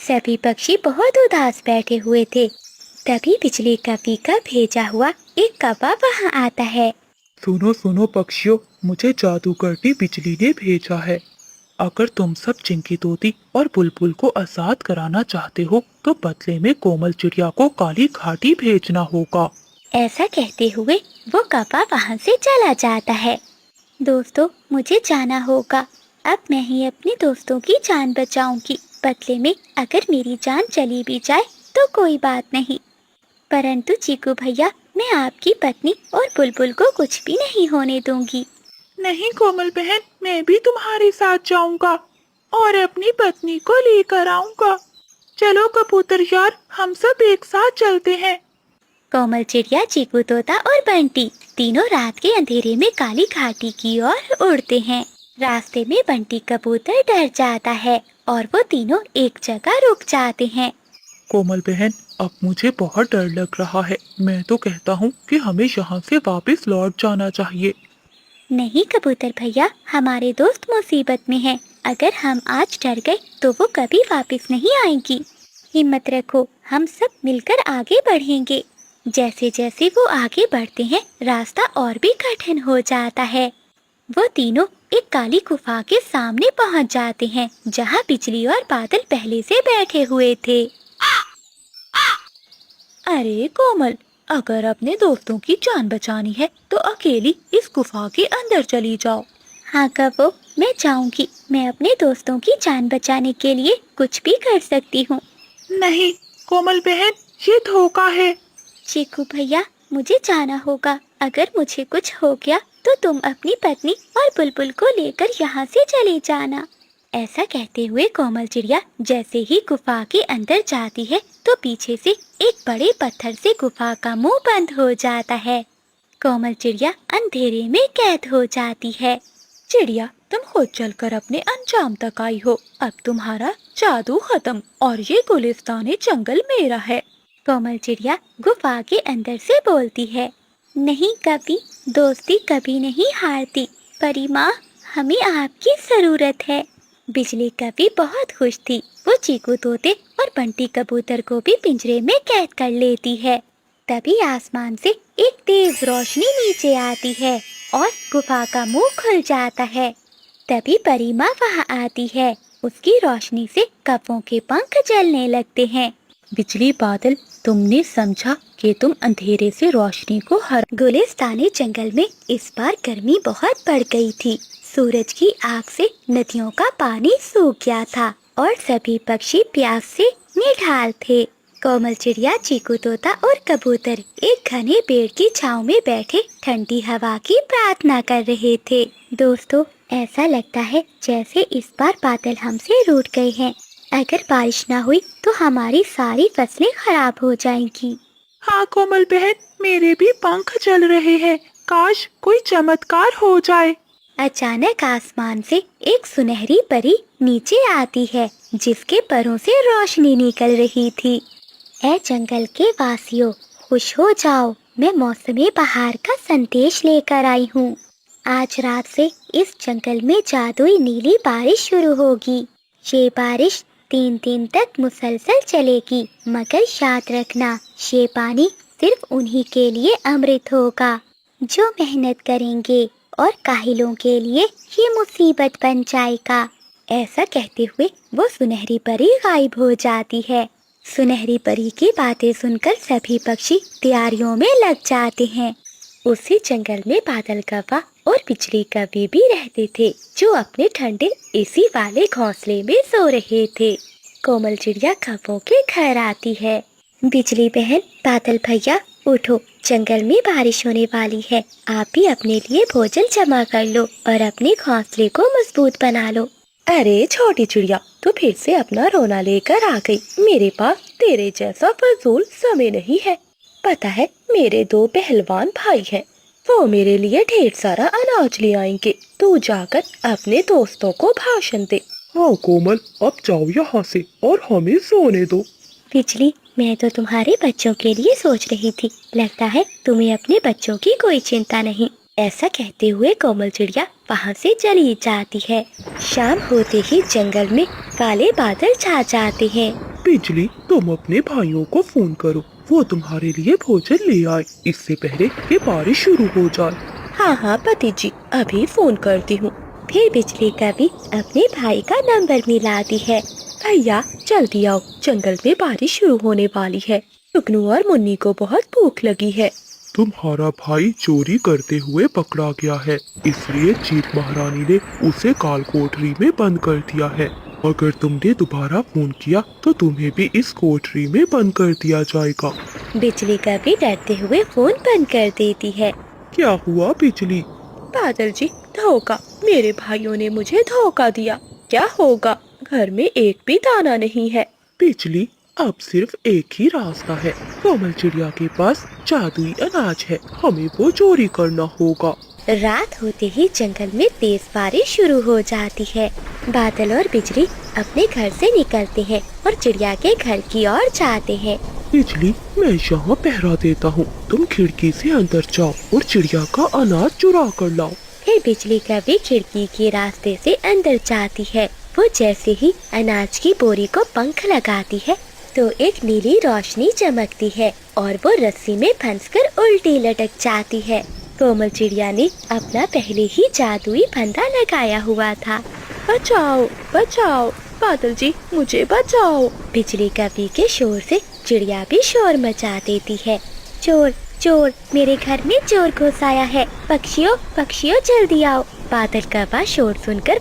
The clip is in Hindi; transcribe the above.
सभी पक्षी बहुत उदास बैठे हुए थे। तभी बिजली कवि का भेजा हुआ एक कौवा वहाँ आता है। सुनो सुनो पक्षियों, मुझे जादूगरनी बिजली ने भेजा है। अगर तुम सब चिंकी तोती और बुलबुल को आजाद कराना चाहते हो तो बदले में कोमल चिड़िया को काली घाटी भेजना होगा। ऐसा कहते हुए वो कौवा वहाँ से चला जाता है। दोस्तों, मुझे जाना होगा। अब मैं ही अपने दोस्तों की जान बचाऊंगी। बदले में अगर मेरी जान चली भी जाए तो कोई बात नहीं, परंतु चीकू भैया, मैं आपकी पत्नी और बुलबुल को कुछ भी नहीं होने दूंगी। नहीं कोमल बहन, मैं भी तुम्हारे साथ जाऊंगा और अपनी पत्नी को लेकर आऊंगा। चलो कबूतर यार, हम सब एक साथ चलते हैं। कोमल चिड़िया, चीकू तोता और बंटी तीनों रात के अंधेरे में काली घाटी की ओर उड़ते हैं। रास्ते में बंटी कबूतर डर जाता है और वो तीनों एक जगह रुक जाते हैं। कोमल बहन, अब मुझे बहुत डर लग रहा है। मैं तो कहता हूँ कि हमें यहाँ से वापस लौट जाना चाहिए। नहीं कबूतर भैया, हमारे दोस्त मुसीबत में हैं। अगर हम आज डर गए तो वो कभी वापस नहीं आएंगी। हिम्मत रखो, हम सब मिलकर आगे बढ़ेंगे। जैसे जैसे वो आगे बढ़ते हैं, रास्ता और भी कठिन हो जाता है। वो तीनों एक काली गुफा के सामने पहुंच जाते हैं, जहां बिजली और बादल पहले से बैठे हुए थे। अरे कोमल, अगर अपने दोस्तों की जान बचानी है तो अकेली इस गुफा के अंदर चली जाओ। हाँ कबो, मैं जाऊंगी। मैं अपने दोस्तों की जान बचाने के लिए कुछ भी कर सकती हूँ। नहीं कोमल बहन, ये धोखा है। चीकू भैया, मुझे जाना होगा। अगर मुझे कुछ हो गया तो तुम अपनी पत्नी और बुलबुल को लेकर यहाँ से चले जाना। ऐसा कहते हुए कोमल चिड़िया जैसे ही गुफा के अंदर जाती है तो पीछे से एक बड़े पत्थर से गुफा का मुंह बंद हो जाता है। कोमल चिड़िया अंधेरे में कैद हो जाती है। चिड़िया, तुम खुद चलकर अपने अंजाम तक आई हो। अब तुम्हारा जादू खत्म और ये गुलिस्तानी जंगल मेरा है। कोमल चिड़िया गुफा के अंदर से बोलती है, नहीं कभी, दोस्ती कभी नहीं हारती। परी माँ, हमें आपकी जरूरत है। बिजली कभी बहुत खुश थी। वो चीकू तोते और बंटी कबूतर को भी पिंजरे में कैद कर लेती है। तभी आसमान से एक तेज रोशनी नीचे आती है और गुफा का मुंह खुल जाता है। तभी परी माँ वहाँ आती है। उसकी रोशनी से कौवों के पंख जलने लगते हैं। बिजली बादल, तुमने समझा कि तुम अंधेरे से रोशनी को हर। गुलिस्तानी जंगल में इस बार गर्मी बहुत बढ़ गई थी। सूरज की आग से नदियों का पानी सूख गया था और सभी पक्षी प्यास से निढाल थे। कोमल चिड़िया, चीकू तोता और कबूतर एक घने पेड़ की छांव में बैठे ठंडी हवा की प्रार्थना कर रहे थे। दोस्तों, ऐसा लगता है जैसे इस बार बादल हमसे रूठ गए हैं। अगर बारिश ना हुई तो हमारी सारी फसलें खराब हो जाएंगी। हाँ कोमल बहन, मेरे भी पंख चल रहे हैं। काश कोई चमत्कार हो जाए। अचानक आसमान से एक सुनहरी परी नीचे आती है, जिसके परों से रोशनी निकल रही थी। ऐ जंगल के वासियों, खुश हो जाओ, मैं मौसमी बहार का संदेश लेकर आई हूँ। आज रात से इस जंगल में जादुई नीली बारिश शुरू होगी। ये बारिश 3 दिन तक मुसलसल चलेगी, मगर याद रखना, ये पानी सिर्फ उन्हीं के लिए अमृत होगा जो मेहनत करेंगे, और काहिलों के लिए ये मुसीबत बन जाएगा। ऐसा कहते हुए वो सुनहरी परी गायब हो जाती है। सुनहरी परी की बातें सुनकर सभी पक्षी तैयारियों में लग जाते हैं। उसी जंगल में बादल कौवा और बिजली कवि भी रहते थे, जो अपने ठंडे एसी वाले घोंसले में सो रहे थे। कोमल चिड़िया कौवों के घर आती है। बिजली बहन, बादल भैया, उठो, जंगल में बारिश होने वाली है। आप भी अपने लिए भोजन जमा कर लो और अपने घोंसले को मजबूत बना लो। अरे छोटी चिड़िया, तू फिर से अपना रोना लेकर आ गई। मेरे पास तेरे जैसा फजूल समय नहीं है। पता है, मेरे 2 पहलवान भाई हैं, वो मेरे लिए ढेर सारा अनाज ले आएंगे। तू जाकर अपने दोस्तों को भाषण दे। हाँ कोमल, अब जाओ यहाँ से और हमें सोने दो। बिजली, मैं तो तुम्हारे बच्चों के लिए सोच रही थी। लगता है तुम्हें अपने बच्चों की कोई चिंता नहीं। ऐसा कहते हुए कोमल चिड़िया वहाँ से चली जाती है। शाम होते ही जंगल में काले बादल छा जाते हैं बिजली, तुम अपने भाइयों को फोन करो, वो तुम्हारे लिए भोजन ले आए, इससे पहले कि बारिश शुरू हो जाए। हाँ हाँ पति जी, अभी फोन करती हूँ। फिर बिजली कवि अपने भाई का नंबर मिलाती है। भैया जल्दी आओ, जंगल में बारिश शुरू होने वाली है। जुगनू और मुन्नी को बहुत भूख लगी है। तुम्हारा भाई चोरी करते हुए पकड़ा गया है, इसलिए चील महारानी ने उसे काल कोठरी में बंद कर दिया है। अगर तुमने दोबारा फोन किया तो तुम्हें भी इस कोठरी में बंद कर दिया जाएगा। बिजली कवि डरते हुए फोन बंद कर देती है। क्या हुआ बिजली? बादल जी, धोखा, मेरे भाइयों ने मुझे धोखा दिया। क्या होगा? घर में एक भी दाना नहीं है। बिजली, अब सिर्फ एक ही रास्ता है। कोमल चिड़िया के पास जादुई अनाज है, हमें वो चोरी करना होगा। रात होते ही जंगल में तेज बारिश शुरू हो जाती है। बादल और बिजली अपने घर से निकलते हैं और चिड़िया के घर की ओर जाते हैं। बिजली, मैं यहाँ पहरा देता हूँ, तुम खिड़की से अंदर जाओ और चिड़िया का अनाज चुरा कर लाओ। फिर बिजली कवि खिड़की के रास्ते से अंदर जाती है। वो जैसे ही अनाज की बोरी को पंख लगाती है तो एक नीली रोशनी चमकती है और वो रस्सी में फंसकर उल्टी लटक जाती है। कोमल चिड़िया ने अपना पहले ही जादुई फंदा लगाया हुआ था। बचाओ बचाओ, बादल जी मुझे बचाओ। बिजली कवि के शोर से चिड़िया भी शोर मचा देती है। चोर चोर, मेरे घर में चोर घुस आया है, पक्षियों पक्षियों जल्दी आओ। बादल कौवा शोर सुनकर